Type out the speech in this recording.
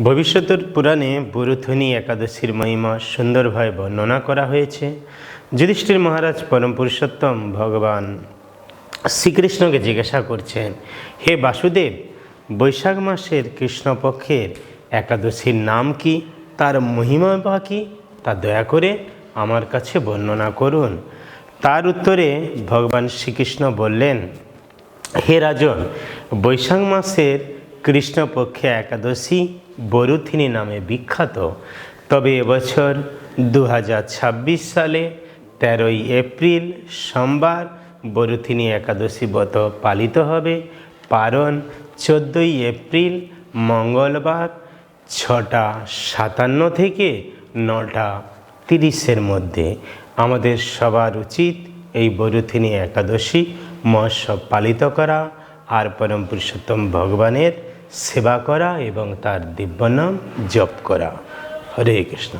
ভবিষ্যতের পুরাণে বরুথনী একাদশীর মহিমা সুন্দরভাবে বর্ণনা করা হয়েছে। যুধিষ্ঠির মহারাজ পরম পুরুষোত্তম ভগবান শ্রীকৃষ্ণকে জিজ্ঞাসা করছেন, হে বাসুদেব, বৈশাখ মাসের কৃষ্ণপক্ষের একাদশীর নাম কি, তার মহিমা বা কী, তা দয়া করে আমার কাছে বর্ণনা করুন। তার উত্তরে ভগবান শ্রীকৃষ্ণ বললেন, হে রাজন, বৈশাখ মাসের কৃষ্ণপক্ষে একাদশী বরুথিনী নামে বিখ্যাত। তবে এবছর 2026 সালে 13ই এপ্রিল সোমবার বরুথিনী একাদশী ব্রত পালিত হবে। পারণ 14ই এপ্রিল মঙ্গলবার 6:57 থেকে 9:30 মধ্যে। আমাদের সবার উচিত এই বরুথিনী একাদশী মহোৎসব পালিত করা আর পরম পুরুষোত্তম ভগবানের সেবা করা এবং তার দিব্য নাম জপ করা। হরে কৃষ্ণ।